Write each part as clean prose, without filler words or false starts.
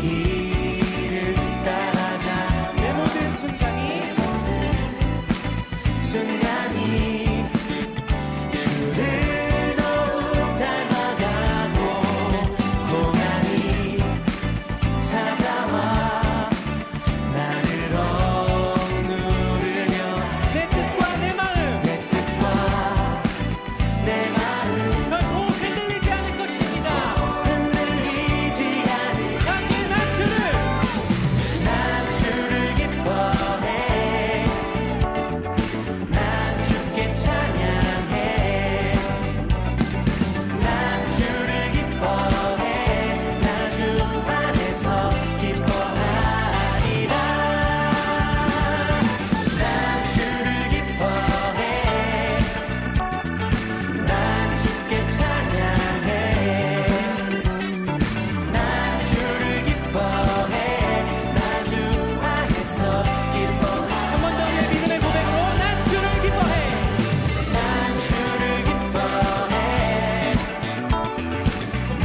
길을 따라가 내 모든 순간이 주를 더욱 닮아가고 고난이 찾아와 나를 억누르며 내 뜻과 내 마음 결코 흔들리지 않을 것입니다. 나의 난 주를 기뻐해. 난 주께 찬양해. 난 주를 기뻐해. 나 주 안에서 기뻐하리라. 난 주를 기뻐해. 난 주께 찬양해. 난 주를 기뻐해. 나 주 안에서 기뻐하리라. 한 번 더 우리의 믿음의 고백으로 난 주를 기뻐해. 난 주를 기뻐해. 난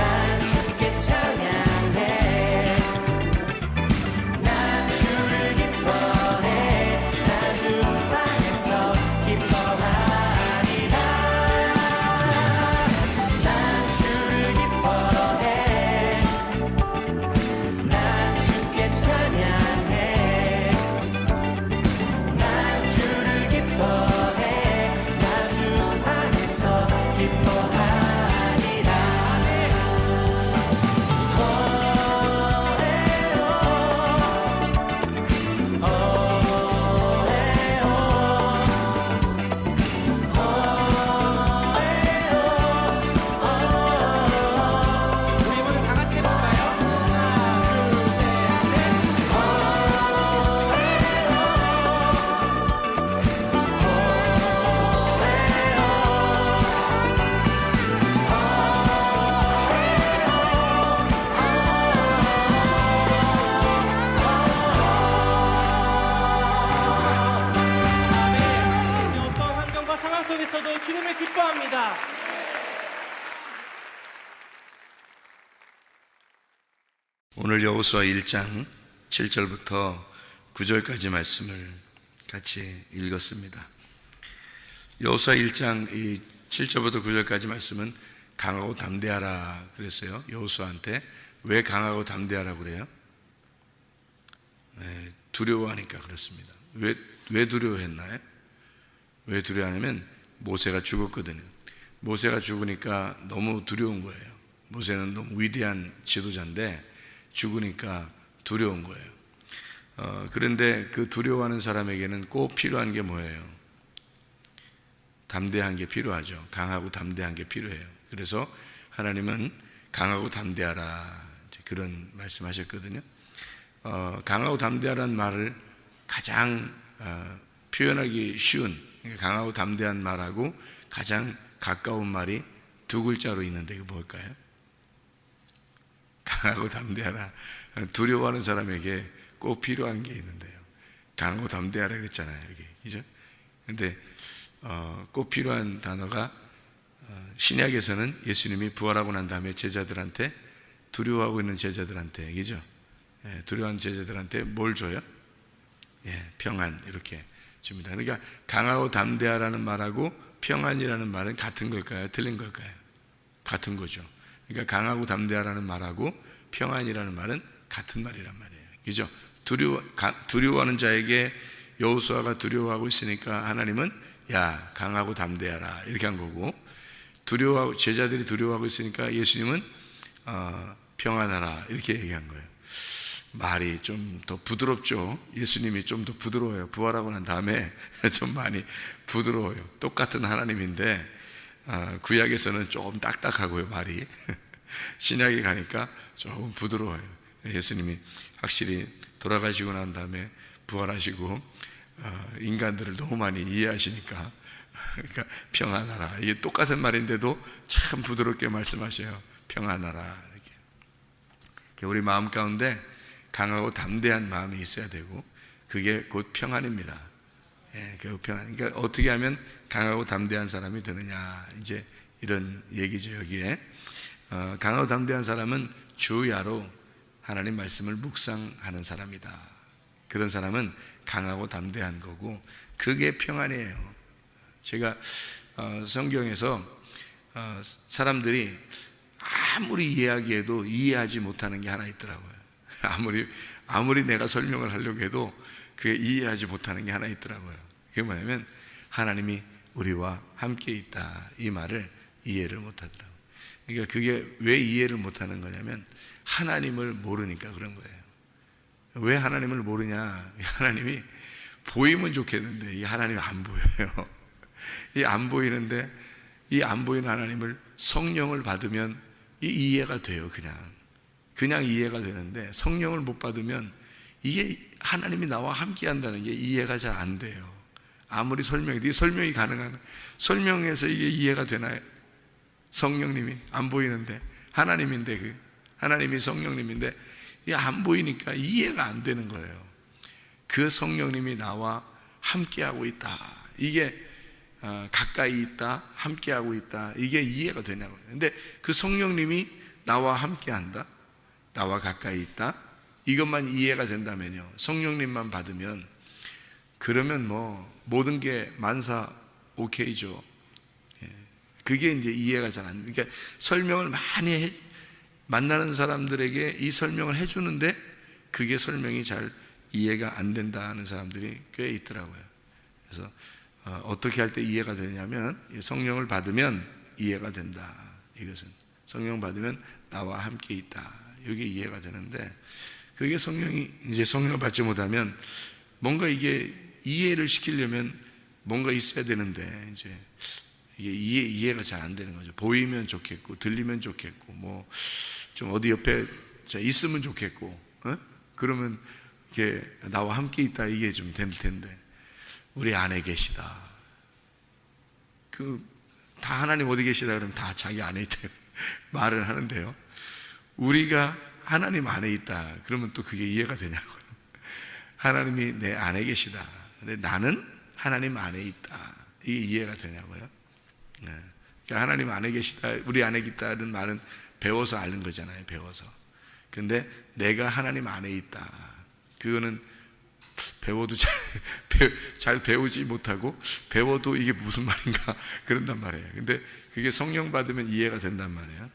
주께 찬양해. 난 주를 기뻐해. 나 주 안에서 기뻐하리라. 난 주를 기뻐해. 난 주께 찬양해. 난 주를 기뻐해. 나 주 안에서 기뻐하리라. 우리 모두 다 같이 해볼까요? 하나, 둘, 셋, 넷. 아멘. 어떤 환경과 상황 속에서도 주님을 기뻐합니다. 오늘 여호수아 1장 7절부터 9절까지 말씀을 같이 읽었습니다. 여호수아 1장 7절부터 9절까지 말씀은 강하고 담대하라 그랬어요. 여호수아한테 왜 강하고 담대하라고 그래요? 두려워하니까 그렇습니다. 왜 두려워했나요? 왜 두려워하냐면 모세가 죽었거든요. 모세가 죽으니까 너무 두려운 거예요. 모세는 너무 위대한 지도자인데 죽으니까 두려운 거예요. 그런데 그 두려워하는 사람에게는 꼭 필요한 게 뭐예요? 담대한 게 필요하죠. 강하고 담대한 게 필요해요. 그래서 하나님은 강하고 담대하라 그런 말씀하셨거든요. 강하고 담대하라는 말을 가장 표현하기 쉬운, 강하고 담대한 말하고 가장 가까운 말이 두 글자로 있는데 이거 뭘까요? 강하고 담대하라. 두려워하는 사람에게 꼭 필요한 게 있는데요. 강하고 담대하라 그랬잖아요, 여기. 그죠? 근데 꼭 필요한 단어가 신약에서는 예수님이 부활하고 난 다음에 제자들한테, 두려워하고 있는 제자들한테, 그죠? 두려워하는 제자들한테 뭘 줘요? 평안 이렇게 줍니다. 그러니까 강하고 담대하라는 말하고 평안이라는 말은 같은 걸까요? 틀린 걸까요? 같은 거죠. 그러니까 강하고 담대하라는 말하고 평안이라는 말은 같은 말이란 말이에요. 그죠? 두려워하는 자에게 여호수아가 두려워하고 있으니까 하나님은 야, 강하고 담대하라 이렇게 한 거고, 두려워하고 제자들이 두려워하고 있으니까 예수님은 평안하라 이렇게 얘기한 거예요. 말이 좀 더 부드럽죠. 예수님이 좀 더 부드러워요. 부활하고 난 다음에 좀 많이 부드러워요. 똑같은 하나님인데 구약에서는 조금 딱딱하고요, 말이. 신약에 가니까 조금 부드러워요. 예수님이 확실히 돌아가시고 난 다음에 부활하시고 인간들을 너무 많이 이해하시니까, 그러니까 평안하라, 이게 똑같은 말인데도 참 부드럽게 말씀하셔요. 평안하라 이렇게. 우리 마음 가운데 강하고 담대한 마음이 있어야 되고, 그게 곧 평안입니다. 그 평안. 그러니까 어떻게 하면 강하고 담대한 사람이 되느냐, 이제 이런 얘기죠. 여기에 강하고 담대한 사람은 주야로 하나님 말씀을 묵상하는 사람이다. 그런 사람은 강하고 담대한 거고, 그게 평안이에요. 제가 성경에서 사람들이 아무리 이야기해도 이해하지 못하는 게 하나 있더라고요. 아무리 내가 설명을 하려고 해도 그게 이해하지 못하는 게 하나 있더라고요. 그게 뭐냐면 하나님이 우리와 함께 있다, 이 말을 이해를 못하더라고요. 그러니까 그게 왜 이해를 못하는 거냐면 하나님을 모르니까 그런 거예요. 왜 하나님을 모르냐? 하나님이 보이면 좋겠는데 이 하나님이 안 보여요. 이 안 보이는데, 이 안 보이는 하나님을 성령을 받으면 이해가 돼요. 그냥 이해가 되는데, 성령을 못 받으면 이게 하나님이 나와 함께 한다는 게 이해가 잘 안 돼요. 아무리 설명이 가능한, 설명해서 이게 이해가 되나요? 성령님이 안 보이는데, 하나님인데, 하나님이 성령님인데 이게 안 보이니까 이해가 안 되는 거예요. 그 성령님이 나와 함께하고 있다, 이게 가까이 있다, 함께하고 있다, 이게 이해가 되냐고요. 근데 그 성령님이 나와 함께한다, 나와 가까이 있다, 이것만 이해가 된다면요, 성령님만 받으면, 그러면 뭐 모든 게 만사 오케이죠. 그게 이제 이해가 잘 안, 그러니까 설명을 많이 만나는 사람들에게 이 설명을 해주는데 그게 설명이 잘 이해가 안 된다는 사람들이 꽤 있더라고요. 그래서 어떻게 할 때 이해가 되냐면, 성령을 받으면 이해가 된다. 이것은 성령 받으면 나와 함께 있다, 이게 이해가 되는데, 그게 성령을 받지 못하면 뭔가 이게 이해를 시키려면 뭔가 있어야 되는데 이제 이게 이해가 잘 안 되는 거죠. 보이면 좋겠고, 들리면 좋겠고, 뭐 좀 어디 옆에 있으면 좋겠고, 그러면 이게 나와 함께 있다, 이게 좀 될 텐데, 우리 안에 계시다, 다 하나님 어디 계시다 그러면 다 자기 안에 있다 말을 하는데요, 우리가 하나님 안에 있다 그러면 또 그게 이해가 되냐고요. 하나님이 내 안에 계시다, 근데 나는 하나님 안에 있다, 이게 이해가 되냐고요. 그러니까 하나님 안에 계시다, 우리 안에 있다는 말은 배워서 아는 거잖아요. 배워서. 근데 내가 하나님 안에 있다, 그거는 배워도 잘 배우지 못하고, 배워도 이게 무슨 말인가 그런단 말이에요. 근데 그게 성령 받으면 이해가 된단 말이에요.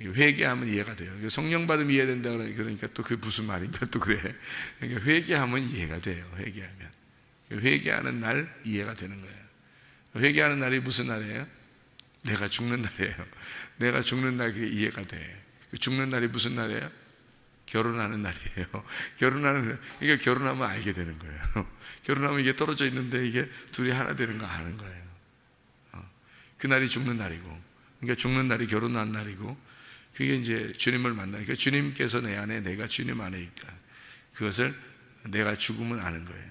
회개하면 이해가 돼요. 성령 받으면 이해된다 그러니까 또 그게 무슨 말인가 또 그래. 그러니까 회개하면 이해가 돼요. 회개하는 날 이해가 되는 거예요. 회개하는 날이 무슨 날이에요? 내가 죽는 날이에요. 내가 죽는 날, 그게 이해가 돼. 죽는 날이 무슨 날이에요? 결혼하는 날이에요. 그러니까 결혼하면 알게 되는 거예요. 결혼하면 이게 떨어져 있는데 이게 둘이 하나 되는 거 아는 거예요. 그 날이 죽는 날이고, 그러니까 죽는 날이 결혼한 날이고, 그게 이제 주님을 만나니까, 주님께서 내 안에, 내가 주님 안에 있다, 그것을 내가 죽음을 아는 거예요.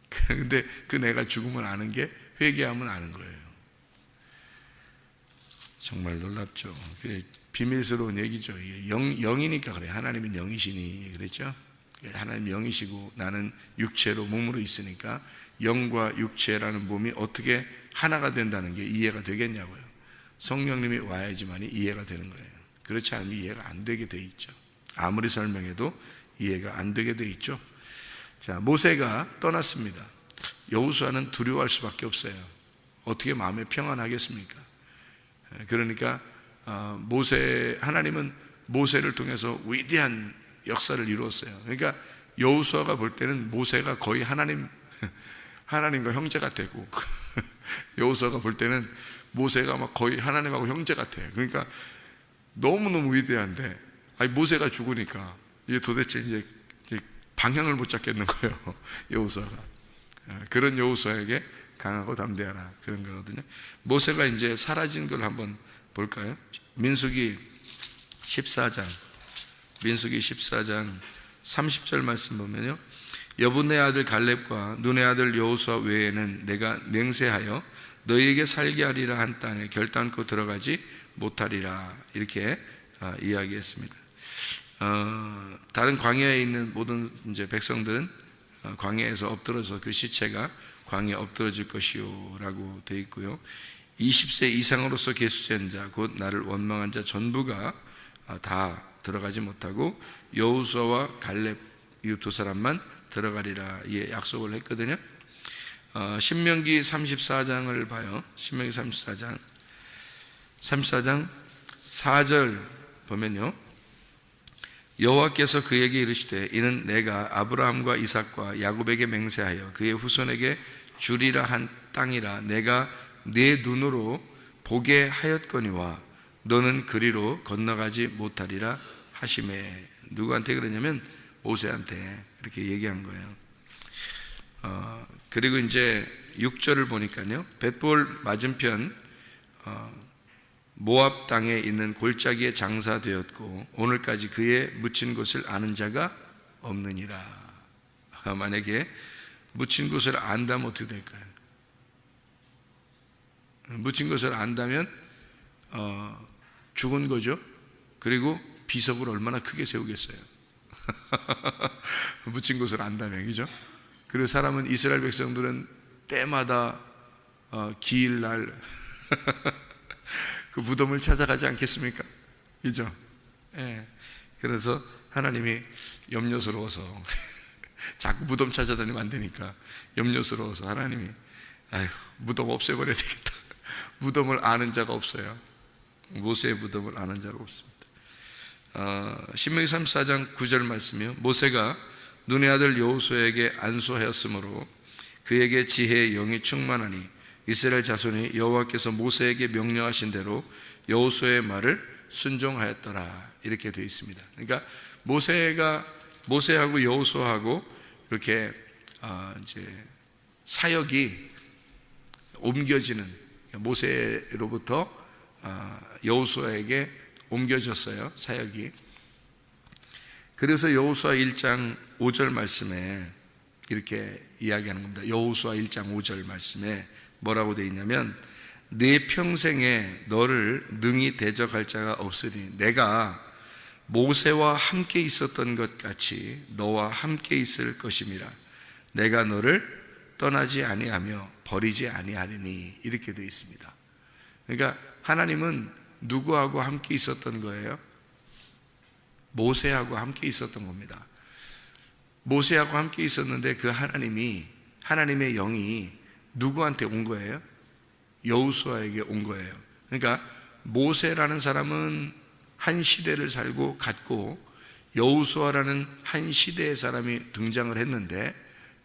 근데 그 내가 죽음을 아는 게 회개하면 아는 거예요. 정말 놀랍죠. 비밀스러운 얘기죠. 영이니까 그래. 하나님은 영이시니 그랬죠. 하나님 영이시고 나는 육체로 몸으로 있으니까 영과 육체라는 몸이 어떻게 하나가 된다는 게 이해가 되겠냐고요. 성령님이 와야지만이 이해가 되는 거예요. 그렇지 않으면 이해가 안 되게 돼 있죠. 아무리 설명해도 이해가 안 되게 돼 있죠. 자, 모세가 떠났습니다. 여호수아는 두려워할 수밖에 없어요. 어떻게 마음에 평안하겠습니까? 그러니까 하나님은 모세를 통해서 위대한 역사를 이루었어요. 그러니까 여호수아가 볼 때는 모세가 거의 하나님과 형제가 되고, 여호수아가 볼 때는 모세가 막 거의 하나님하고 형제 같아요. 그러니까 너무너무 위대한데, 모세가 죽으니까 이게 도대체 이제 방향을 못 잡겠는 거예요. 여호수아가. 그런 여호수아에게 강하고 담대하라, 그런 거거든요. 모세가 이제 사라진 걸 한번 볼까요? 민수기 14장 30절 말씀 보면요, 여분의 아들 갈렙과 눈의 아들 여호수아 외에는 내가 맹세하여 너희에게 살게 하리라 한 땅에 결단코 들어가지 못하리라, 이렇게 이야기했습니다. 다른 광야에 있는 모든 이제 백성들은 광야에서 엎드러서 그 시체가 광야에 엎드러질 것이요 라고 되어 있고요, 20세 이상으로서 계수된 자 곧 나를 원망한 자 전부가 다 들어가지 못하고 여호수아와 갈렙 이 두 사람만 들어가리라 약속을 했거든요. 신명기 34장을 봐요. 신명기 34장 4절 보면요, 여호와께서 그에게 이르시되 이는 내가 아브라함과 이삭과 야곱에게 맹세하여 그의 후손에게 주리라 한 땅이라 내가 네 눈으로 보게 하였거니와 너는 그리로 건너가지 못하리라 하시매. 누구한테 그러냐면 모세한테 그렇게 얘기한 거예요. 그리고 이제 6절을 보니까요, 벳볼 맞은편 모압 땅에 있는 골짜기에 장사되었고 오늘까지 그의 묻힌 곳을 아는 자가 없느니라. 만약에 묻힌 곳을 안다면 어떻게 될까요? 묻힌 것을 안다면 죽은 거죠. 그리고 비석을 얼마나 크게 세우겠어요. 묻힌 것을 안다면, 그죠? 그리고 사람은, 이스라엘 백성들은 때마다 기일날 그 무덤을 찾아가지 않겠습니까? 그죠? 예. 그래서 하나님이 염려스러워서 자꾸 무덤 찾아다니면 안 되니까 염려스러워서 하나님이 무덤 없애버려야 되겠다. 무덤을 아는 자가 없어요. 모세의 무덤을 아는 자가 없습니다. 신명기 34장 9절 말씀이요, 모세가 눈의 아들 여호수아에게 안수하였으므로 그에게 지혜의 영이 충만하니 이스라엘 자손이 여호와께서 모세에게 명령하신 대로 여호수아의 말을 순종하였더라. 이렇게 되어 있습니다. 그러니까 모세하고 여호수아하고 이렇게 이제 사역이 옮겨지는, 모세로부터 여호수아에게 옮겨졌어요, 사역이. 그래서 여호수아 1장 5절 말씀에 이렇게 이야기하는 겁니다. 여호수아 1장 5절 말씀에 뭐라고 되어 있냐면, 내 평생에 너를 능히 대적할 자가 없으니 내가 모세와 함께 있었던 것 같이 너와 함께 있을 것임이라. 내가 너를 떠나지 아니하며 버리지 아니하리니. 이렇게 되어 있습니다. 그러니까 하나님은 누구하고 함께 있었던 거예요? 모세하고 함께 있었던 겁니다. 모세하고 함께 있었는데 그 하나님의 영이 누구한테 온 거예요? 여호수아에게 온 거예요. 그러니까 모세라는 사람은 한 시대를 살고 갔고 여호수아라는 한 시대의 사람이 등장을 했는데,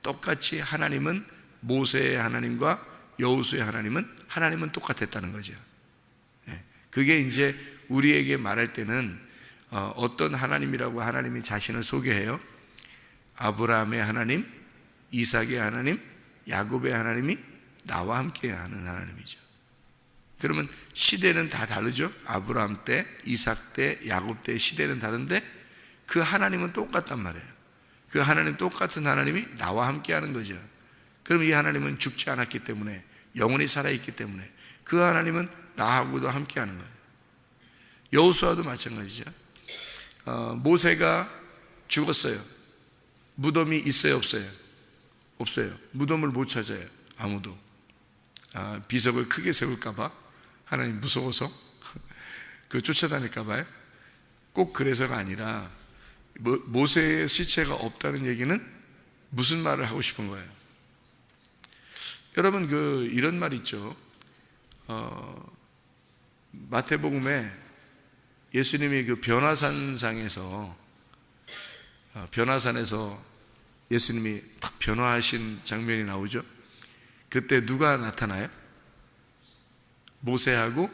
똑같이 하나님은 모세의 하나님과 여호수아의 하나님은 똑같았다는 거죠. 그게 이제 우리에게 말할 때는 어떤 하나님이라고 하나님이 자신을 소개해요? 아브라함의 하나님, 이삭의 하나님, 야곱의 하나님이 나와 함께 하는 하나님이죠. 그러면 시대는 다 다르죠. 아브라함 때, 이삭 때, 야곱 때 시대는 다른데 그 하나님은 똑같단 말이에요. 그 하나님, 똑같은 하나님이 나와 함께 하는 거죠. 그럼 이 하나님은 죽지 않았기 때문에, 영원히 살아있기 때문에 그 하나님은 나하고도 함께 하는 거예요. 여호수아도 마찬가지죠. 모세가 죽었어요. 무덤이 있어요, 없어요? 없어요. 무덤을 못 찾아요, 아무도. 비석을 크게 세울까봐, 하나님 무서워서 그 쫓아다닐까봐요. 꼭 그래서가 아니라 모세의 시체가 없다는 얘기는 무슨 말을 하고 싶은 거예요? 여러분, 이런 말 있죠. 마태복음에 예수님이 그 변화산상에서 예수님이 딱 변화하신 장면이 나오죠. 그때 누가 나타나요? 모세하고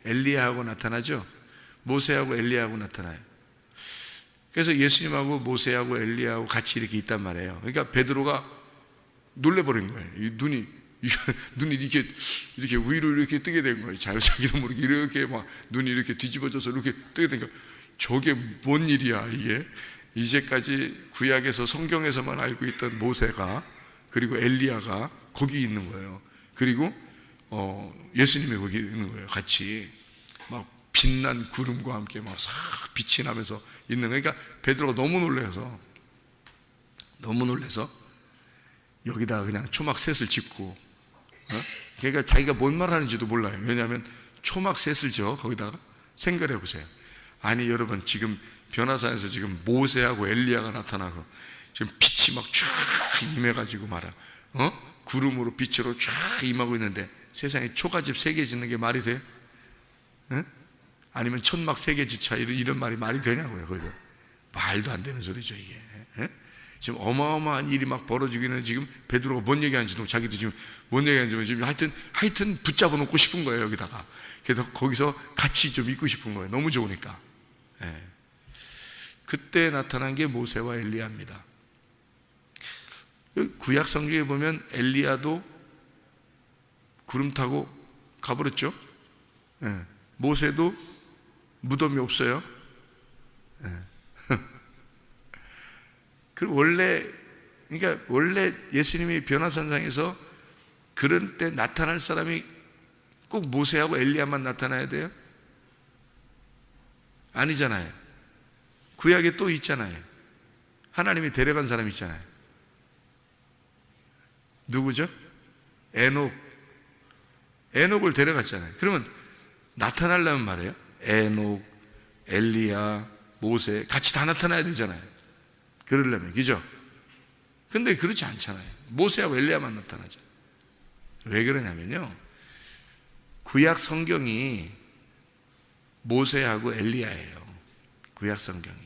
엘리야하고 나타나죠. 모세하고 엘리야하고 나타나요. 그래서 예수님하고 모세하고 엘리야하고 같이 이렇게 있단 말이에요. 그러니까 베드로가 놀래버린 거예요. 눈이 이렇게 위로 이렇게 뜨게 된 거예요. 자기도 모르게 이렇게 막 눈이 이렇게 뒤집어져서 이렇게 뜨게 된 거예요. 저게 뭔 일이야, 이게? 이제까지 구약에서, 성경에서만 알고 있던 모세가, 그리고 엘리야가 거기 있는 거예요. 그리고 예수님이 거기 있는 거예요. 같이 막 빛난 구름과 함께 막 싹 빛이 나면서 있는 거예요. 그러니까 베드로가 너무 놀래서 여기다가 그냥 초막셋을 짓고, 그러니까 자기가 뭔 말 하는지도 몰라요. 왜냐하면 초막셋을 져. 거기다가 생각해 보세요. 아니 여러분, 지금 변화산에서 지금 모세하고 엘리야가 나타나고 지금 빛이 막 쫙 임해가지고 말아, 구름으로 빛으로 쫙 임하고 있는데 세상에 초가집 3개 짓는 게 말이 돼? 아니면 천막 3개 짓자, 이런 말이 말이 되냐고요. 거기서 말도 안 되는 소리죠 이게. 지금 어마어마한 일이 막 벌어지기는, 지금 베드로가 뭔 얘기하는지도 자기도 지금 뭔 얘기하는지 지금 하여튼 붙잡아 놓고 싶은 거예요 여기다가. 그래서 거기서 같이 좀 있고 싶은 거예요. 너무 좋으니까. 그때 나타난 게 모세와 엘리야입니다. 구약 성경에 보면 엘리야도 구름 타고 가버렸죠. 모세도 무덤이 없어요. 그러니까 원래 예수님이 변화산상에서 그런 때 나타날 사람이 꼭 모세하고 엘리야만 나타나야 돼요? 아니잖아요. 구약에 또 있잖아요. 하나님이 데려간 사람 있잖아요. 누구죠? 에녹을 데려갔잖아요. 그러면 나타나려면 말이에요, 에녹, 엘리야, 모세 같이 다 나타나야 되잖아요. 그러려면, 그죠? 근데 그렇지 않잖아요. 모세하고 엘리야만 나타나죠. 왜 그러냐면요, 구약 성경이 모세하고 엘리야예요. 구약 성경이.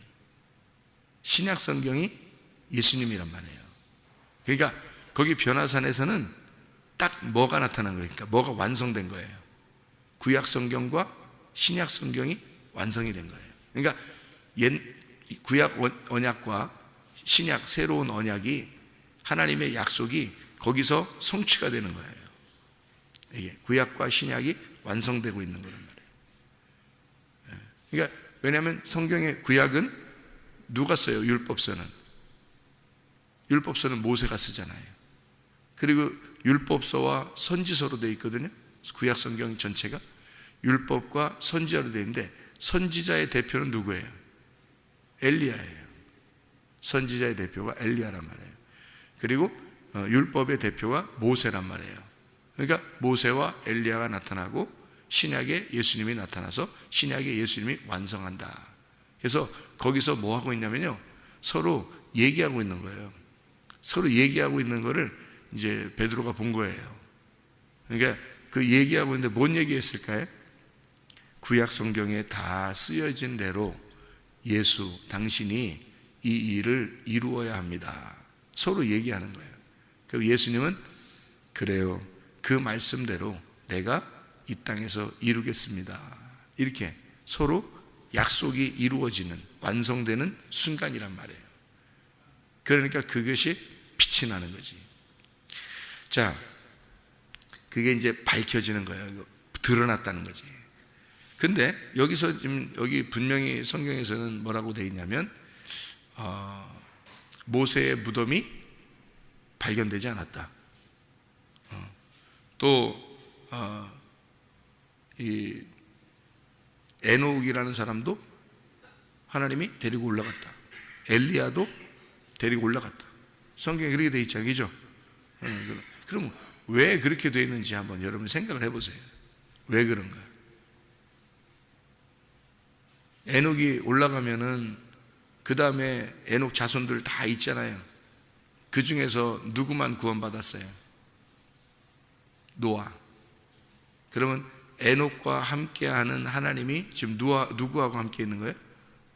신약 성경이 예수님이란 말이에요. 그러니까 거기 변화산에서는 딱 뭐가 나타난 거예요? 그러니까 뭐가 완성된 거예요? 구약 성경과 신약 성경이 완성이 된 거예요. 그러니까 구약 언약과 신약 새로운 언약이, 하나님의 약속이 거기서 성취가 되는 거예요. 이게 구약과 신약이 완성되고 있는 거란 말이에요. 그러니까 왜냐하면 성경의 구약은 누가 써요? 율법서는 모세가 쓰잖아요. 그리고 율법서와 선지서로 되어 있거든요. 구약 성경 전체가 율법과 선지자로 되어 있는데, 선지자의 대표는 누구예요? 엘리야예요. 선지자의 대표가 엘리야란 말이에요. 그리고 율법의 대표가 모세란 말이에요. 그러니까 모세와 엘리야가 나타나고 신약에 예수님이 나타나서 신약에 예수님이 완성한다. 그래서 거기서 뭐 하고 있냐면요, 서로 얘기하고 있는 거예요. 서로 얘기하고 있는 거를 이제 베드로가 본 거예요. 그러니까 그 얘기하고 있는데 뭔 얘기했을까요? 구약 성경에 다 쓰여진 대로 예수, 당신이 이 일을 이루어야 합니다. 서로 얘기하는 거예요. 그리고 예수님은 그래요, 그 말씀대로 내가 이 땅에서 이루겠습니다. 이렇게 서로 약속이 이루어지는, 완성되는 순간이란 말이에요. 그러니까 그것이 빛이 나는 거지. 자, 그게 이제 밝혀지는 거예요. 드러났다는 거지. 근데 여기서 지금 여기 분명히 성경에서는 뭐라고 되어 있냐면, 모세의 무덤이 발견되지 않았다. 또 이 에녹이라는 사람도 하나님이 데리고 올라갔다. 엘리야도 데리고 올라갔다. 성경에 그렇게 되어 있잖아요, 그죠? 그럼 왜 그렇게 되어 있는지 한번 여러분 생각을 해보세요. 왜 그런가? 에녹이 올라가면은 그 다음에 에녹 자손들 다 있잖아요. 그 중에서 누구만 구원받았어요? 노아. 그러면 에녹과 함께하는 하나님이 지금 누구하고 함께 있는 거예요?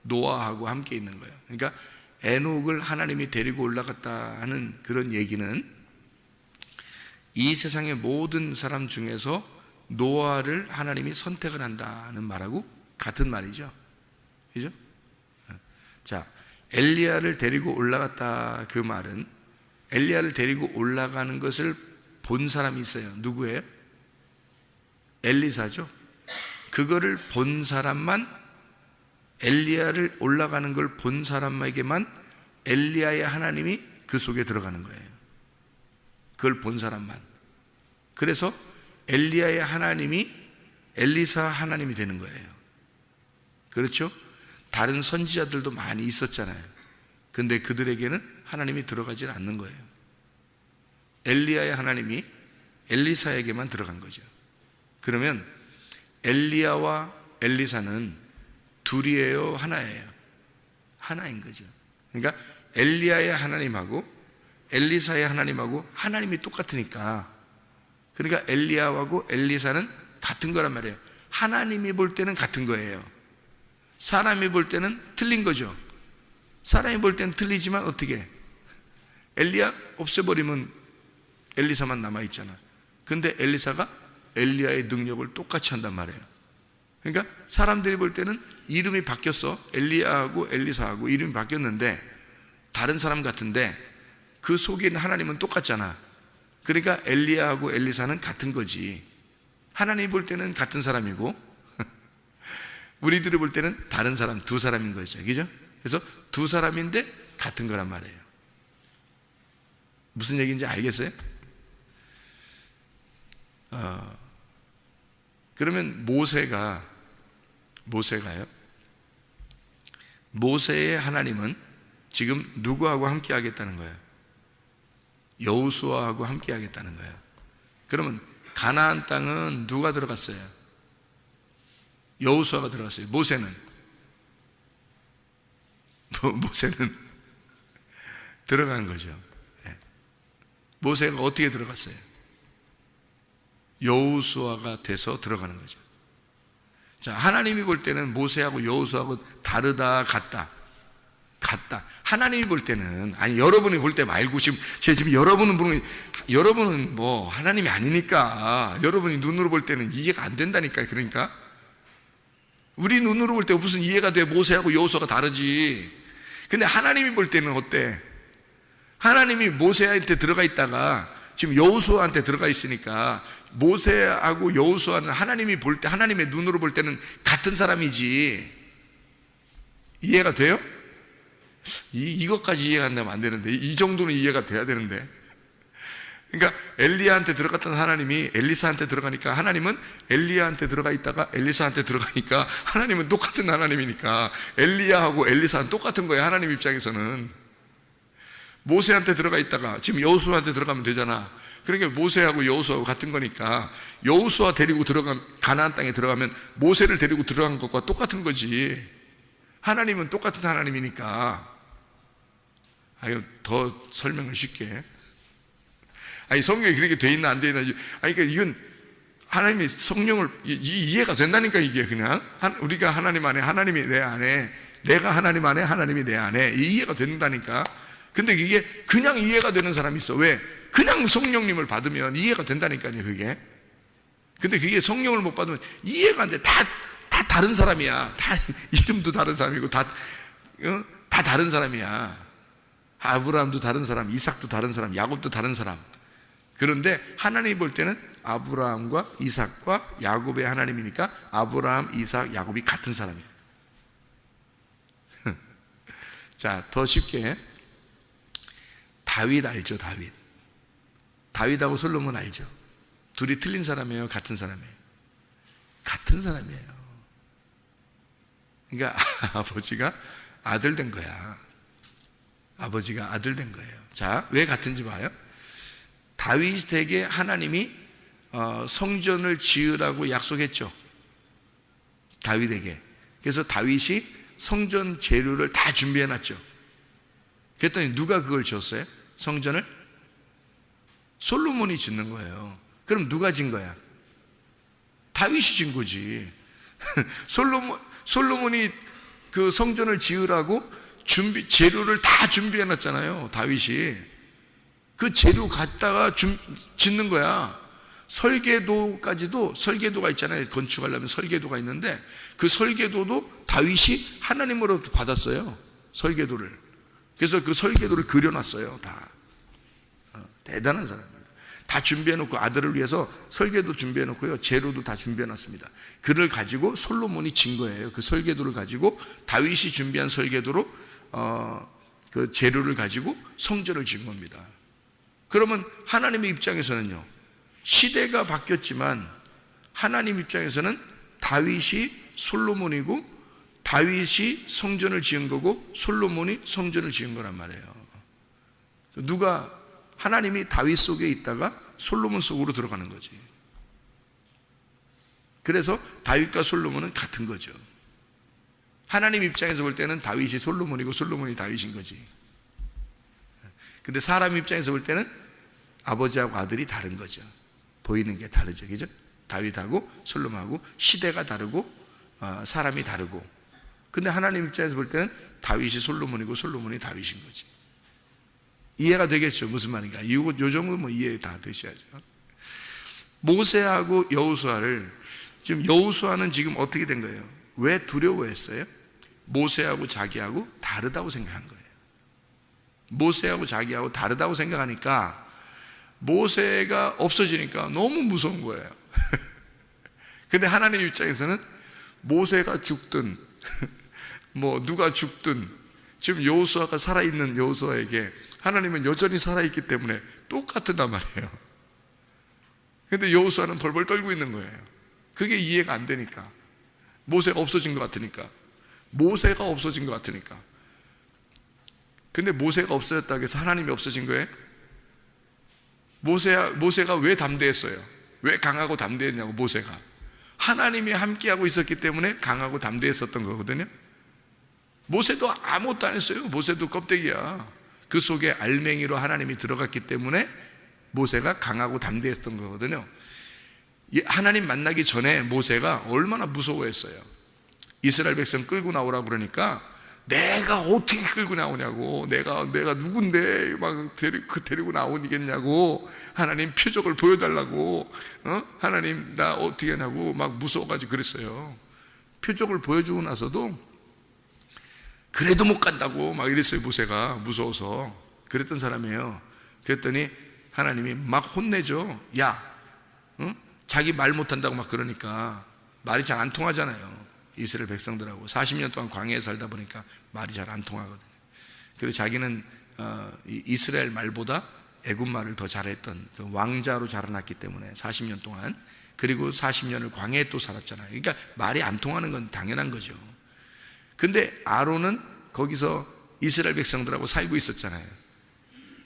노아하고 함께 있는 거예요. 그러니까 에녹을 하나님이 데리고 올라갔다 하는 그런 얘기는 이 세상의 모든 사람 중에서 노아를 하나님이 선택을 한다는 말하고 같은 말이죠. 그죠? 자, 엘리야를 데리고 올라갔다, 그 말은 엘리야를 데리고 올라가는 것을 본 사람이 있어요. 누구예요? 엘리사죠. 그거를 본 사람만, 엘리야를 올라가는 걸 본 사람에게만 엘리야의 하나님이 그 속에 들어가는 거예요. 그걸 본 사람만. 그래서 엘리야의 하나님이 엘리사 하나님이 되는 거예요. 그렇죠? 다른 선지자들도 많이 있었잖아요. 근데 그들에게는 하나님이 들어가지 않는 거예요. 엘리야의 하나님이 엘리사에게만 들어간 거죠. 그러면 엘리야와 엘리사는 둘이에요, 하나예요? 하나인 거죠. 그러니까 엘리야의 하나님하고 엘리사의 하나님하고 하나님이 똑같으니까, 그러니까 엘리야하고 엘리사는 같은 거란 말이에요. 하나님이 볼 때는 같은 거예요. 사람이 볼 때는 틀린 거죠. 사람이 볼 때는 틀리지만 어떻게? 엘리야 없애버리면 엘리사만 남아있잖아. 근데 엘리사가 엘리야의 능력을 똑같이 한단 말이에요. 그러니까 사람들이 볼 때는 이름이 바뀌었어. 엘리야하고 엘리사하고 이름이 바뀌었는데 다른 사람 같은데 그 속에 있는 하나님은 똑같잖아. 그러니까 엘리야하고 엘리사는 같은 거지. 하나님이 볼 때는 같은 사람이고 우리들이 볼 때는 다른 사람, 두 사람인 거죠. 그죠? 그래서 두 사람인데 같은 거란 말이에요. 무슨 얘기인지 알겠어요? 그러면 모세가요? 모세의 하나님은 지금 누구하고 함께 하겠다는 거예요? 여호수아하고 함께 하겠다는 거예요. 그러면 가나안 땅은 누가 들어갔어요? 여호수아가 들어갔어요. 모세는 들어간 거죠. 모세가 어떻게 들어갔어요? 여호수아가 돼서 들어가는 거죠. 자, 하나님이 볼 때는 모세하고 여호수아하고 다르다, 같다. 하나님이 볼 때는, 아니 여러분이 볼 때 말고 지금 여러분은 뭐 하나님이 아니니까 여러분이 눈으로 볼 때는 이해가 안 된다니까요. 그러니까 우리 눈으로 볼 때 무슨 이해가 돼? 모세하고 여호수아가 다르지. 근데 하나님이 볼 때는 어때? 하나님이 모세한테 들어가 있다가 지금 여호수아한테 들어가 있으니까 모세하고 여호수아는 하나님이 볼 때, 하나님의 눈으로 볼 때는 같은 사람이지. 이해가 돼요? 이것까지 이해가 안 되면 안 되는데, 이 정도는 이해가 돼야 되는데. 그러니까 엘리야한테 들어갔던 하나님이 엘리사한테 들어가니까, 하나님은 엘리야한테 들어가 있다가 엘리사한테 들어가니까 하나님은 똑같은 하나님이니까 엘리야하고 엘리사는 똑같은 거예요. 하나님 입장에서는. 모세한테 들어가 있다가 지금 여호수아한테 들어가면 되잖아. 그러니까 모세하고 여호수아하고 같은 거니까 여호수아 데리고 들어간 가나안 땅에 들어가면 모세를 데리고 들어간 것과 똑같은 거지. 하나님은 똑같은 하나님이니까. 더 설명을 쉽게. 성경에 그렇게 돼 있나 안 돼 있나. 그러니까 이건 하나님이 성령을 이해가 된다니까. 이게 그냥 우리가 하나님 안에, 하나님이 내 안에, 내가 하나님 안에, 하나님이 내 안에, 이해가 된다니까. 근데 이게 그냥 이해가 되는 사람이 있어. 왜? 그냥 성령님을 받으면 이해가 된다니까요, 그게. 근데 그게 성령을 못 받으면 이해가 안 돼. 다 다른 사람이야. 다 이름도 다른 사람이고 다 다른 사람이야. 아브라함도 다른 사람, 이삭도 다른 사람, 야곱도 다른 사람. 그런데 하나님이 볼 때는 아브라함과 이삭과 야곱의 하나님이니까 아브라함, 이삭, 야곱이 같은 사람이에요. 자, 더 쉽게 다윗 알죠? 다윗하고 솔로몬 알죠? 둘이 틀린 사람이에요? 같은 사람이에요? 같은 사람이에요. 그러니까 아버지가 아들 된 거야. 아버지가 아들 된 거예요. 자, 왜 같은지 봐요. 다윗에게 하나님이 성전을 지으라고 약속했죠. 다윗에게. 그래서 다윗이 성전 재료를 다 준비해놨죠. 그랬더니 누가 그걸 지었어요? 성전을? 솔로몬이 짓는 거예요. 그럼 누가 진 거야? 다윗이 진 거지. 솔로몬이 그 성전을 지으라고 재료를 다 준비해놨잖아요. 다윗이. 그 재료 갖다가 짓는 거야. 설계도가 있잖아요. 건축하려면 설계도가 있는데 그 설계도도 다윗이 하나님으로부터 받았어요. 설계도를. 그래서 그 설계도를 그려놨어요. 다. 대단한 사람입니다. 다 준비해놓고 아들을 위해서 설계도 준비해놓고요. 재료도 다 준비해놨습니다. 그를 가지고 솔로몬이 진 거예요. 그 설계도를 가지고 다윗이 준비한 설계도로 그 재료를 가지고 성전을 지은 겁니다. 그러면 하나님의 입장에서는요, 시대가 바뀌었지만 하나님 입장에서는 다윗이 솔로몬이고 다윗이 성전을 지은 거고 솔로몬이 성전을 지은 거란 말이에요. 하나님이 다윗 속에 있다가 솔로몬 속으로 들어가는 거지. 그래서 다윗과 솔로몬은 같은 거죠. 하나님 입장에서 볼 때는 다윗이 솔로몬이고 솔로몬이 다윗인 거지. 근데 사람 입장에서 볼 때는 아버지하고 아들이 다른 거죠. 보이는 게 다르죠. 그죠? 다윗하고 솔로몬하고 시대가 다르고 사람이 다르고. 근데 하나님 입장에서 볼 때는 다윗이 솔로몬이고 솔로몬이 다윗인 거지. 이해가 되겠죠? 무슨 말인가? 요 정도 뭐 이해 다 되셔야죠. 모세하고 여호수아를, 지금 여호수아는 지금 어떻게 된 거예요? 왜 두려워했어요? 모세하고 자기하고 다르다고 생각한 거예요. 모세하고 자기하고 다르다고 생각하니까 모세가 없어지니까 너무 무서운 거예요. 근데 하나님 입장에서는 모세가 죽든 뭐 누가 죽든 지금 여호수아가 살아있는 여호수아에게 하나님은 여전히 살아있기 때문에 똑같단 말이에요. 근데 여호수아는 벌벌 떨고 있는 거예요. 그게 이해가 안 되니까. 모세가 없어진 것 같으니까. 모세가 없어진 것 같으니까. 근데 모세가 없어졌다고 해서 하나님이 없어진 거예요? 모세가 왜 담대했어요? 왜 강하고 담대했냐고. 모세가 하나님이 함께하고 있었기 때문에 강하고 담대했었던 거거든요. 모세도 아무것도 안 했어요. 모세도 껍데기야. 그 속에 알맹이로 하나님이 들어갔기 때문에 모세가 강하고 담대했던 거거든요. 하나님 만나기 전에 모세가 얼마나 무서워했어요. 이스라엘 백성 끌고 나오라고 그러니까 내가 어떻게 끌고 나오냐고, 내가 누군데 막 데리고 나오겠냐고, 하나님 표적을 보여달라고, 하나님 나 어떻게 하냐고 막 무서워가지고 그랬어요. 표적을 보여주고 나서도 그래도 못 간다고 막 이랬어요. 모세가 무서워서. 그랬던 사람이에요. 그랬더니 하나님이 막 혼내죠. 야, 자기 말 못한다고 막 그러니까 말이 잘 안 통하잖아요. 이스라엘 백성들하고 40년 동안 광야에 살다 보니까 말이 잘 안 통하거든요. 그리고 자기는 이스라엘 말보다 애굽 말을 더 잘했던 그 왕자로 자라났기 때문에 40년 동안, 그리고 40년을 광야에 또 살았잖아요. 그러니까 말이 안 통하는 건 당연한 거죠. 근데 아론은 거기서 이스라엘 백성들하고 살고 있었잖아요.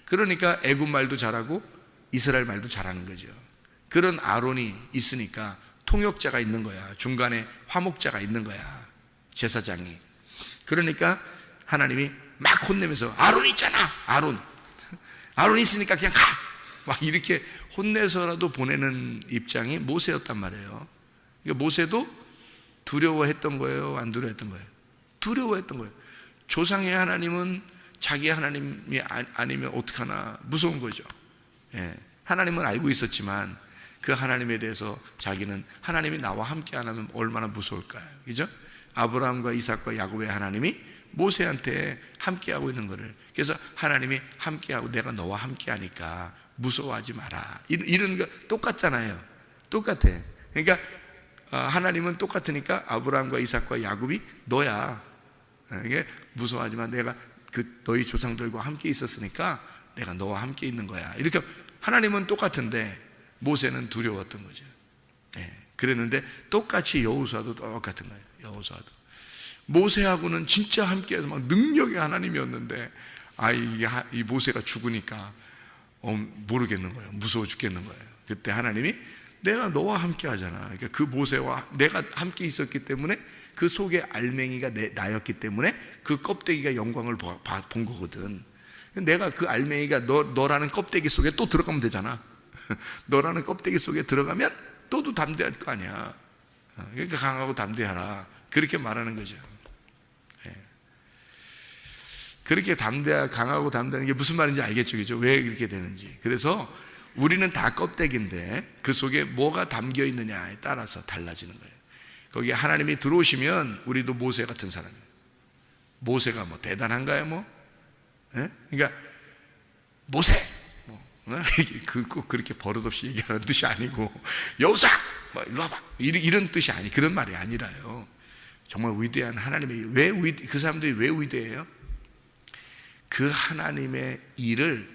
그러니까 애굽 말도 잘하고 이스라엘 말도 잘하는 거죠. 그런 아론이 있으니까 통역자가 있는 거야. 중간에 화목자가 있는 거야. 제사장이. 그러니까 하나님이 막 혼내면서 아론 있잖아. 아론 있으니까 그냥 가. 막 이렇게 혼내서라도 보내는 입장이 모세였단 말이에요. 그러니까 모세도 두려워했던 거예요? 안 두려워했던 거예요? 두려워했던 거예요. 조상의 하나님은 자기 하나님이 아니면 어떡하나 무서운 거죠. 예. 하나님은 알고 있었지만 그 하나님에 대해서 자기는 하나님이 나와 함께 안 하면 얼마나 무서울까요? 그죠? 아브라함과 이삭과 야곱의 하나님이 모세한테 함께하고 있는 거를, 그래서 하나님이 함께하고 내가 너와 함께하니까 무서워하지 마라. 이런 거 똑같잖아요. 똑같아. 그러니까 하나님은 똑같으니까 아브라함과 이삭과 야곱이 너야. 이게 무서워하지만 내가 너희 조상들과 함께 있었으니까 내가 너와 함께 있는 거야. 이렇게 하나님은 똑같은데 모세는 두려웠던 거죠. 네. 그랬는데 똑같이 여호수아도 똑같은 거예요. 여호수아도 모세하고는 진짜 함께해서 막 능력의 하나님이었는데 이 모세가 죽으니까 모르겠는 거예요. 무서워 죽겠는 거예요. 그때 하나님이 내가 너와 함께 하잖아. 그러니까 그 모세와 내가 함께 있었기 때문에 그 속에 알맹이가 나였기 때문에 그 껍데기가 영광을 본 거거든. 내가 그 알맹이가 너라는 껍데기 속에 또 들어가면 되잖아. 너라는 껍데기 속에 들어가면 너도 담대할 거 아니야. 그러니까 강하고 담대하라. 그렇게 말하는 거죠. 그렇게 강하고 담대하는 게 무슨 말인지 알겠죠? 그죠? 왜 그렇게 되는지. 그래서 우리는 다 껍데기인데 그 속에 뭐가 담겨 있느냐에 따라서 달라지는 거예요. 거기에 하나님이 들어오시면 우리도 모세 같은 사람이에요. 모세가 뭐 대단한가요? 뭐? 그러니까 모세! 꼭 그렇게 버릇없이 얘기하는 뜻이 아니고 여호사! 뭐 일로 와봐! 이런 뜻이 그런 말이 아니라요. 정말 위대한 하나님의, 그 사람들이 왜 위대해요? 그 하나님의 일을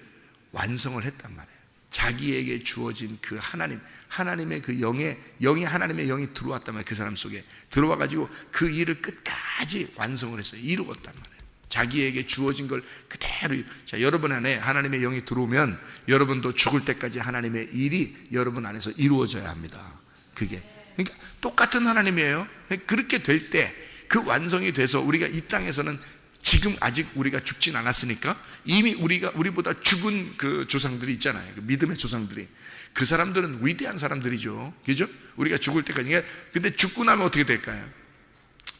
완성을 했단 말이에요. 자기에게 주어진 그 하나님의 그 영이 하나님의 영이 들어왔단 말이에요. 그 사람 속에 들어와가지고 그 일을 끝까지 완성을 했어요. 이루었단 말이에요. 자기에게 주어진 걸 그대로. 자, 여러분 안에 하나님의 영이 들어오면 여러분도 죽을 때까지 하나님의 일이 여러분 안에서 이루어져야 합니다. 그게 그러니까 똑같은 하나님이에요. 그렇게 될 때 그 완성이 돼서 우리가 이 땅에서는 지금 아직 우리가 죽진 않았으니까 이미 우리보다 죽은 그 조상들이 있잖아요. 그 믿음의 조상들이. 그 사람들은 위대한 사람들이죠. 그죠? 우리가 죽을 때까지. 근데 죽고 나면 어떻게 될까요?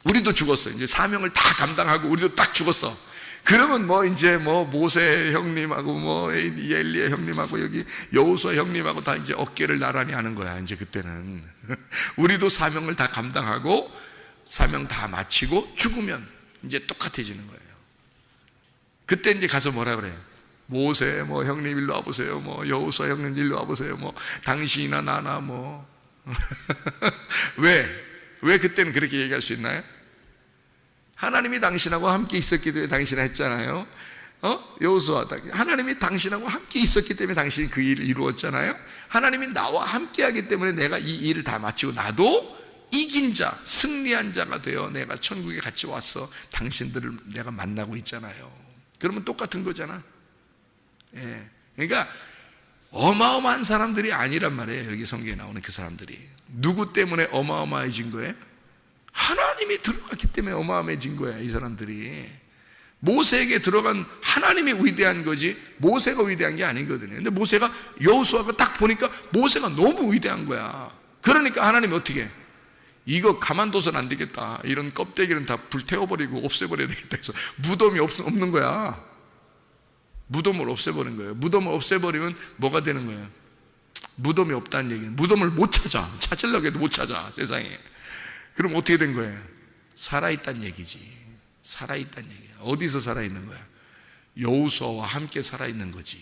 우리도 죽었어요. 이제 사명을 다 감당하고 우리도 딱 죽었어. 그러면 이제 모세 형님하고 엘리야 형님하고 여기 여호수아 형님하고 다 이제 어깨를 나란히 하는 거야. 이제 그때는 우리도 사명을 다 감당하고 사명 다 마치고 죽으면 이제 똑같아지는 거예요. 그때 이제 가서 뭐라 그래요? 모세 형님 일로 와보세요. 여호수아 형님 일로 와보세요. 당신이나 나나 왜 그때는 그렇게 얘기할 수 있나요? 하나님이 당신하고 함께 있었기 때문에 당신이 했잖아요. 여호수아, 하나님이 당신하고 함께 있었기 때문에 당신이 그 일을 이루었잖아요. 하나님이 나와 함께 하기 때문에 내가 이 일을 다 마치고 나도 이긴 자, 승리한 자가 되어 내가 천국에 같이 와서 당신들을 내가 만나고 있잖아요. 그러면 똑같은 거잖아. 예. 그러니까 어마어마한 사람들이 아니란 말이에요. 여기 성경에 나오는 그 사람들이. 누구 때문에 어마어마해진 거예요? 하나님이 들어갔기 때문에 어마어마해진 거야. 이 사람들이. 모세에게 들어간 하나님이 위대한 거지 모세가 위대한 게 아니거든요. 근데 모세가 여호수아가 딱 보니까 모세가 너무 위대한 거야. 그러니까 하나님이 어떻게 해? 이거 가만둬서는 안 되겠다. 이런 껍데기는 다 불태워버리고 없애버려야 되겠다 해서 무덤이 없는 거야. 무덤을 없애버린 거예요. 무덤을 없애버리면 뭐가 되는 거예요? 무덤이 없다는 얘기는 무덤을 못 찾으려고 해도 못 찾아. 세상에. 그럼 어떻게 된 거예요? 살아있다는 얘기지. 살아있다는 얘기야. 어디서 살아있는 거야? 여호수아와 함께 살아있는 거지.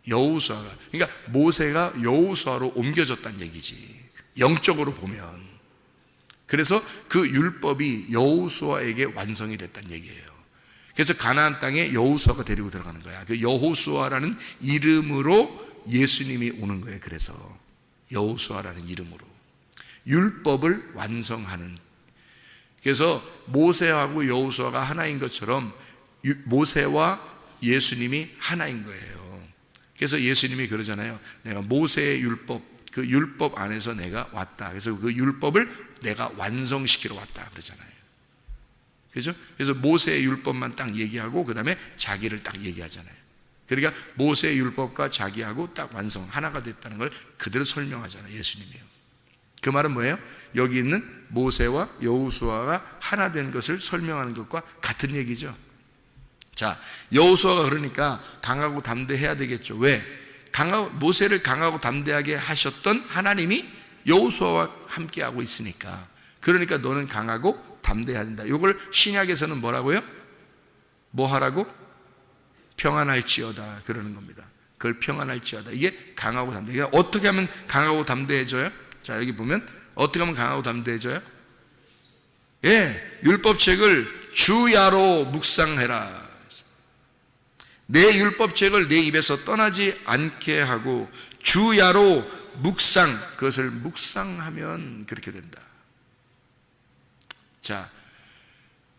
여호수아가, 그러니까 모세가 여호수아로 옮겨졌다는 얘기지. 영적으로 보면. 그래서 그 율법이 여호수아에게 완성이 됐다는 얘기예요. 그래서 가나안 땅에 여호수아가 데리고 들어가는 거야. 그 여호수아라는 이름으로 예수님이 오는 거예요. 그래서 여호수아라는 이름으로 율법을 완성하는. 그래서 모세하고 여호수아가 하나인 것처럼 모세와 예수님이 하나인 거예요. 그래서 예수님이 그러잖아요. 내가 모세의 율법, 그 율법 안에서 내가 왔다. 그래서 그 율법을 내가 완성시키러 왔다 그러잖아요. 그죠? 그래서 모세의 율법만 딱 얘기하고 그 다음에 자기를 딱 얘기하잖아요. 그러니까 모세의 율법과 자기하고 딱 완성 하나가 됐다는 걸 그대로 설명하잖아요. 예수님이요. 그 말은 뭐예요? 여기 있는 모세와 여호수아가 하나 된 것을 설명하는 것과 같은 얘기죠. 자, 여호수아가 그러니까 강하고 담대해야 되겠죠. 왜? 모세를 강하고 담대하게 하셨던 하나님이 여호수아와 함께하고 있으니까. 그러니까 너는 강하고 담대해야 된다. 이걸 신약에서는 뭐라고요? 뭐 하라고? 평안할지어다 그러는 겁니다. 그걸 평안할지어다. 이게 강하고 담대. 그러니까 어떻게 하면 강하고 담대해져요? 자, 여기 보면 어떻게 하면 강하고 담대해져요? 예, 율법책을 주야로 묵상해라. 내 율법책을 내 입에서 떠나지 않게 하고 주야로 묵상, 그것을 묵상하면 그렇게 된다. 자,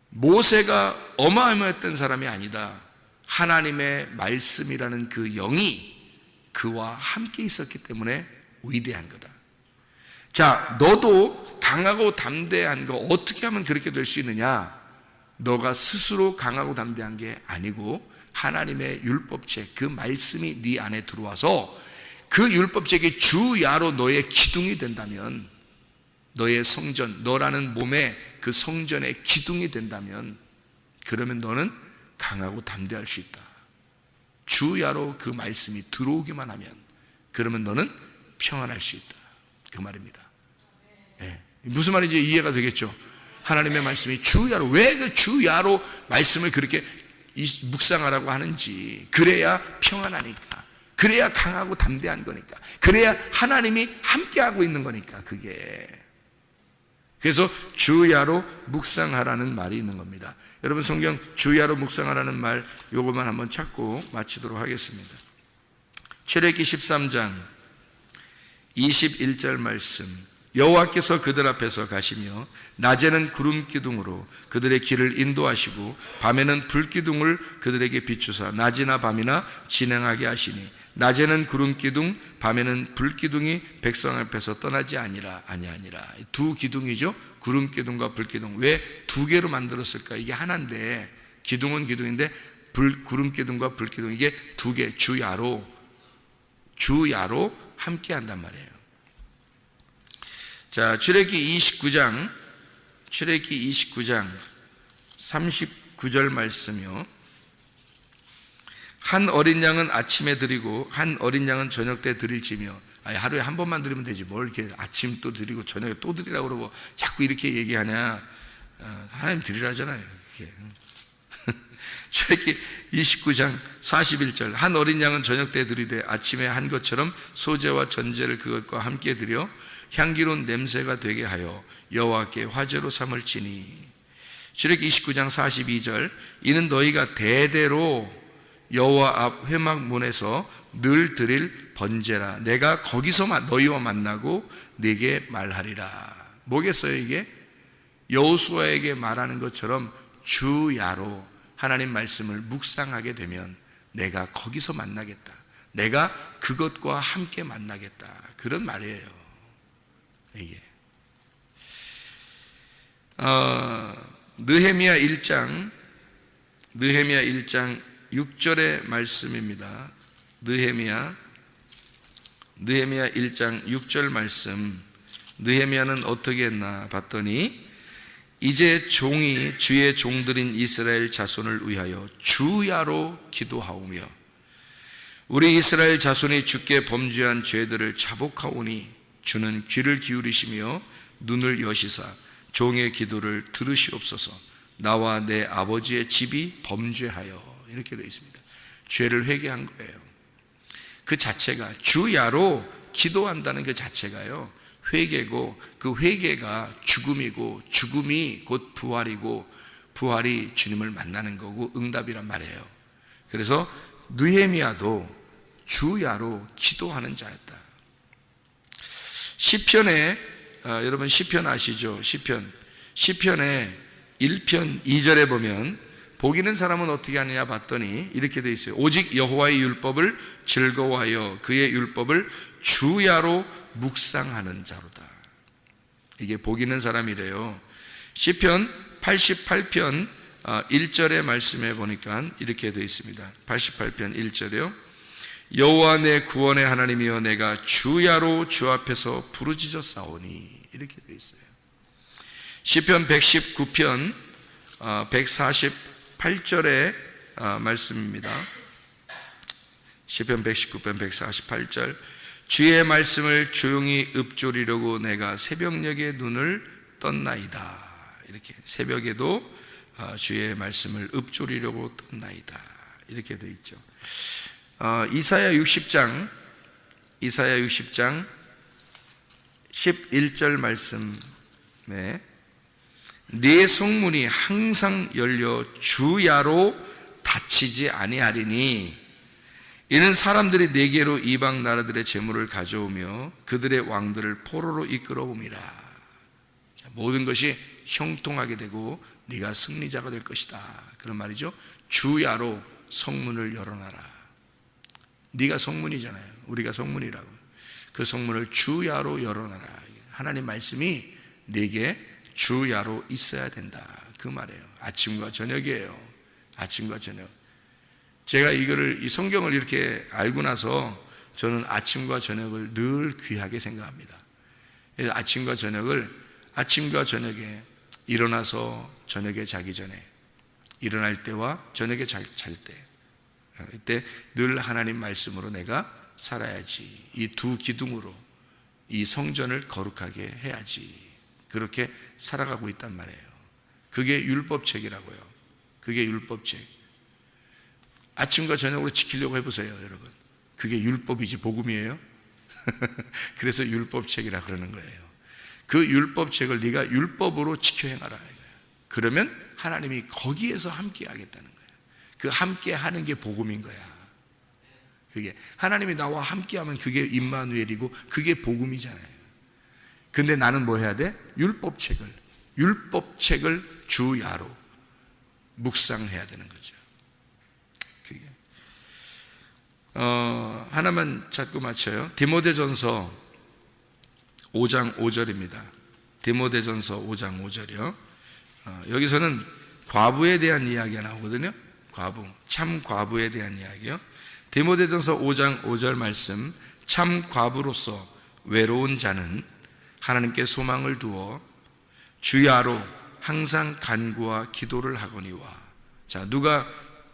모세가 어마어마했던 사람이 아니다. 하나님의 말씀이라는 그 영이 그와 함께 있었기 때문에 위대한 거다. 자, 너도 강하고 담대한 거 어떻게 하면 그렇게 될 수 있느냐? 너가 스스로 강하고 담대한 게 아니고 하나님의 율법책, 그 말씀이 네 안에 들어와서 그 율법책이 주야로 너의 기둥이 된다면, 너의 성전, 너라는 몸의 그 성전의 기둥이 된다면, 그러면 너는 강하고 담대할 수 있다. 주야로 그 말씀이 들어오기만 하면, 그러면 너는 평안할 수 있다. 그 말입니다. 예. 무슨 말인지 이해가 되겠죠? 하나님의 말씀이 주야로, 왜 그 주야로 말씀을 그렇게 묵상하라고 하는지, 그래야 평안하니까, 그래야 강하고 담대한 거니까, 그래야 하나님이 함께하고 있는 거니까. 그게 그래서 주야로 묵상하라는 말이 있는 겁니다. 여러분, 성경 주야로 묵상하라는 말 요것만 한번 찾고 마치도록 하겠습니다. 출애굽기 13장 21절 말씀. 여호와께서 그들 앞에서 가시며 낮에는 구름 기둥으로 그들의 길을 인도하시고 밤에는 불 기둥을 그들에게 비추사 낮이나 밤이나 진행하게 하시니 낮에는 구름 기둥, 밤에는 불 기둥이 백성 앞에서 떠나지 아니하니라. 두 기둥이죠. 구름 기둥과 불 기둥. 왜 두 개로 만들었을까? 이게 하나인데, 기둥은 기둥인데 구름 기둥과 불 기둥, 이게 두 개, 주야로 함께 한단 말이에요. 자, 출애굽기 29장 39절 말씀이요. 한 어린 양은 아침에 드리고 한 어린 양은 저녁 때 드릴지며. 하루에 한 번만 드리면 되지 뭘 이렇게 아침 또 드리고 저녁에 또 드리라고 그러고 자꾸 이렇게 얘기하냐. 하나님 드리라잖아요. 출애굽기 29장 41절 한 어린 양은 저녁 때 드리되 아침에 한 것처럼 소제와 전제를 그것과 함께 드려 향기로운 냄새가 되게 하여 여호와께 화제로 삼을지니. 출애굽기 29장 42절 이는 너희가 대대로 여호와 앞 회막문에서 늘 드릴 번제라. 내가 거기서 너희와 만나고 네게 말하리라. 뭐겠어요 이게? 여호수아에게 말하는 것처럼 주야로 하나님 말씀을 묵상하게 되면 내가 거기서 만나겠다. 내가 그것과 함께 만나겠다. 그런 말이에요. 이게 느헤미야 1장 6절의 말씀입니다. 느헤미야 1장 6절 말씀. 느헤미야는 어떻게 했나 봤더니 이제 종이 주의 종들인 이스라엘 자손을 위하여 주야로 기도하오며 우리 이스라엘 자손이 주께 범죄한 죄들을 자복하오니 주는 귀를 기울이시며 눈을 여시사 종의 기도를 들으시옵소서. 나와 내 아버지의 집이 범죄하여. 이렇게 되어 있습니다. 죄를 회개한 거예요. 그 자체가 주야로 기도한다는 그 자체가요 회개고, 그 회개가 죽음이고 죽음이 곧 부활이고 부활이 주님을 만나는 거고 응답이란 말이에요. 그래서 느헤미야도 주야로 기도하는 자였다. 시편에 여러분 시편 아시죠? 시편에 1편 2절에 보면 복 있는 사람은 어떻게 하느냐 봤더니 이렇게 되어 있어요. 오직 여호와의 율법을 즐거워하여 그의 율법을 주야로 묵상하는 자로다. 이게 복 있는 사람이래요. 시편 88편 1절의 말씀에 보니까 이렇게 되어 있습니다. 88편 1절이요. 여호와 내 구원의 하나님이여 내가 주야로 주 앞에서 부르짖어 싸우니. 이렇게 되어 있어요. 시편 119편 148절의 말씀입니다. 시편 119편 148절 주의 말씀을 조용히 읊조리려고 내가 새벽녘에 눈을 떴나이다. 이렇게 새벽에도 주의 말씀을 읊조리려고 떴나이다. 이렇게 되어 있죠. 이사야 60장 11절 말씀에 네 성문이 항상 열려 주야로 닫히지 아니하리니 이는 사람들이 네게로 이방 나라들의 재물을 가져오며 그들의 왕들을 포로로 이끌어옵니다. 모든 것이 형통하게 되고 네가 승리자가 될 것이다. 그런 말이죠. 주야로 성문을 열어놔라. 네가 성문이잖아요. 우리가 성문이라고. 그 성문을 주야로 열어놔라. 하나님 말씀이 네게 주야로 있어야 된다. 그 말이에요. 아침과 저녁이에요. 아침과 저녁. 제가 이 성경을 이렇게 알고 나서 저는 아침과 저녁을 늘 귀하게 생각합니다. 그래서 아침과 저녁에 일어나서 저녁에 자기 전에, 일어날 때와 저녁에 잘 때, 이때 늘 하나님 말씀으로 내가 살아야지. 이 두 기둥으로 이 성전을 거룩하게 해야지. 그렇게 살아가고 있단 말이에요. 그게 율법책이라고요. 그게 율법책. 아침과 저녁으로 지키려고 해보세요, 여러분. 그게 율법이지 복음이에요? 그래서 율법책이라 그러는 거예요. 그 율법책을 네가 율법으로 지켜 행하라. 그러면 하나님이 거기에서 함께 하겠다는 거예요. 그 함께 하는 게 복음인 거야. 그게 하나님이 나와 함께 하면 그게 임마누엘이고 그게 복음이잖아요. 근데 나는 뭐 해야 돼? 율법책을 주야로 묵상해야 되는 거죠. 그게 하나만 자꾸 맞춰요. 디모데전서 5장 5절입니다. 디모데전서 5장 5절이요. 여기서는 과부에 대한 이야기가 나오거든요. 과부, 참 과부에 대한 이야기요. 디모데전서 5장 5절 말씀, 참 과부로서 외로운 자는 하나님께 소망을 두어 주야로 항상 간구와 기도를 하거니와. 자, 누가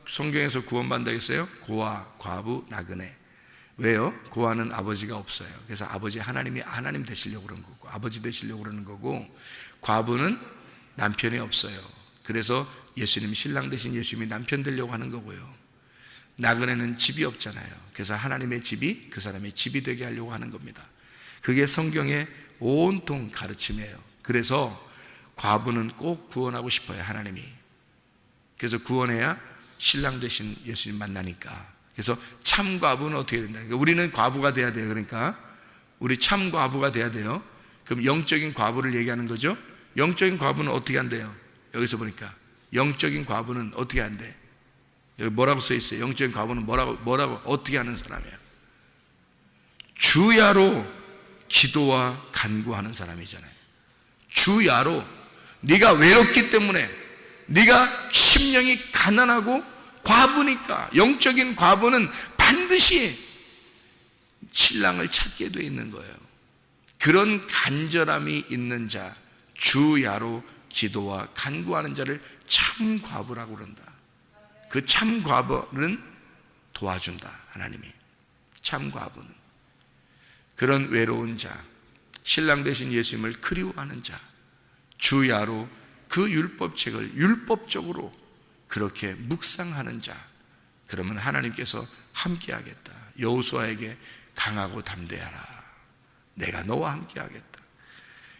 성경에서 구원받는다 했어요? 고아, 과부, 나그네. 왜요? 고아는 아버지가 없어요. 그래서 아버지 하나님이 하나님 되시려고 그런 거고, 아버지 되시려고 그러는 거고, 과부는 남편이 없어요. 그래서 예수님 신랑 되신 예수님이 남편 되려고 하는 거고요. 나그네는 집이 없잖아요. 그래서 하나님의 집이 그 사람의 집이 되게 하려고 하는 겁니다. 그게 성경의 온통 가르침이에요. 그래서 과부는 꼭 구원하고 싶어요, 하나님이. 그래서 구원해야 신랑 되신 예수님 만나니까. 그래서 참 과부는 어떻게 된다? 그러니까 우리는 과부가 돼야 돼요. 그러니까 우리 참 과부가 돼야 돼요. 그럼 영적인 과부를 얘기하는 거죠. 영적인 과부는 어떻게 한대요? 여기서 보니까 영적인 과부는 어떻게 한대? 여기 뭐라고 써 있어요? 영적인 과부는 뭐라고 어떻게 하는 사람이에요? 주야로 기도와 간구하는 사람이잖아요. 주야로. 네가 외롭기 때문에, 네가 심령이 가난하고 과부니까, 영적인 과부는 반드시 신랑을 찾게 돼 있는 거예요. 그런 간절함이 있는 자, 주야로 기도와 간구하는 자를 참 과부라고 그런다. 그 참 과부는 도와준다, 하나님이. 참 과부는 그런 외로운 자, 신랑 되신 예수님을 그리워하는 자, 주야로 그 율법책을 율법적으로 그렇게 묵상하는 자, 그러면 하나님께서 함께하겠다. 여호수아에게 강하고 담대하라. 내가 너와 함께하겠다.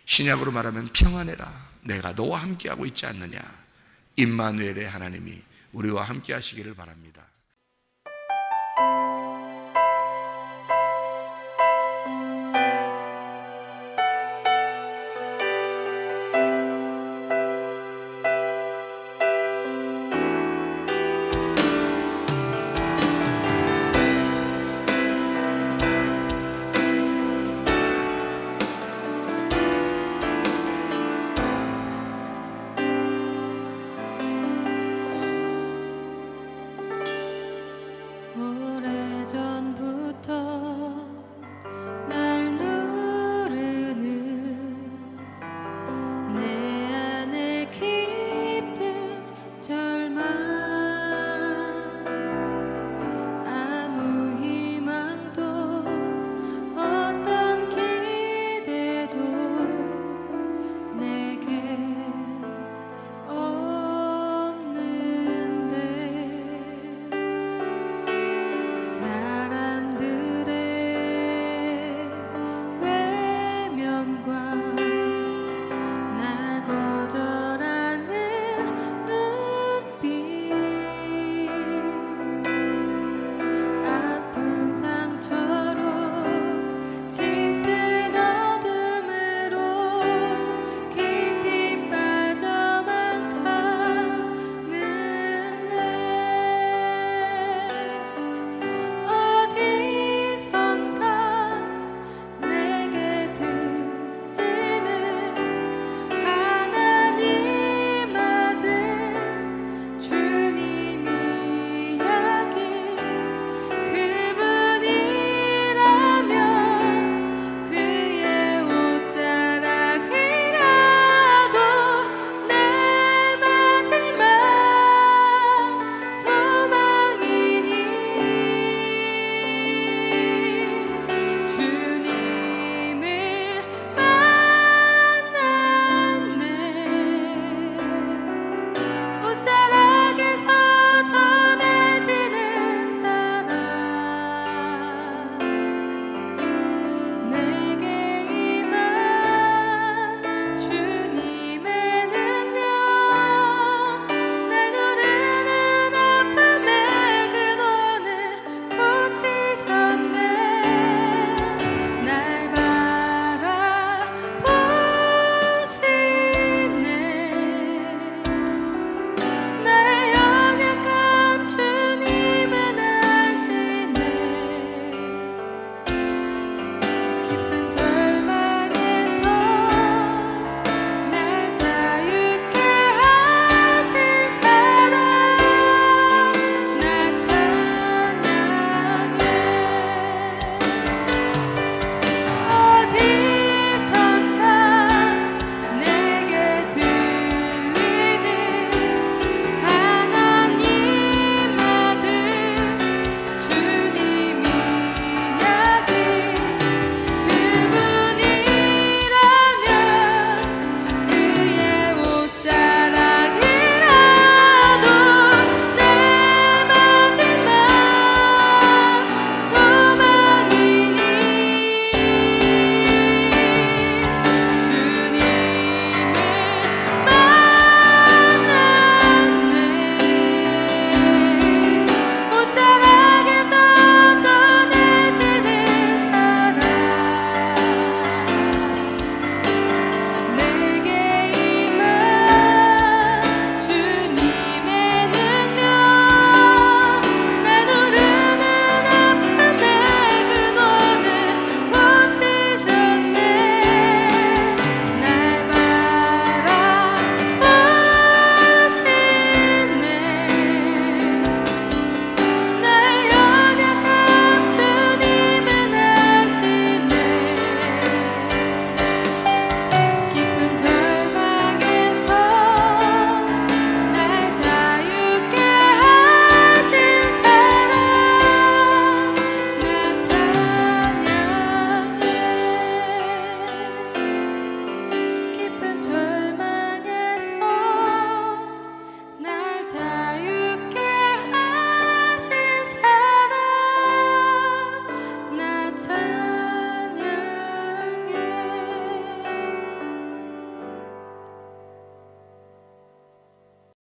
신약으로 말하면 평안해라. 내가 너와 함께하고 있지 않느냐. 임마누엘의 하나님이 우리와 함께하시기를 바랍니다.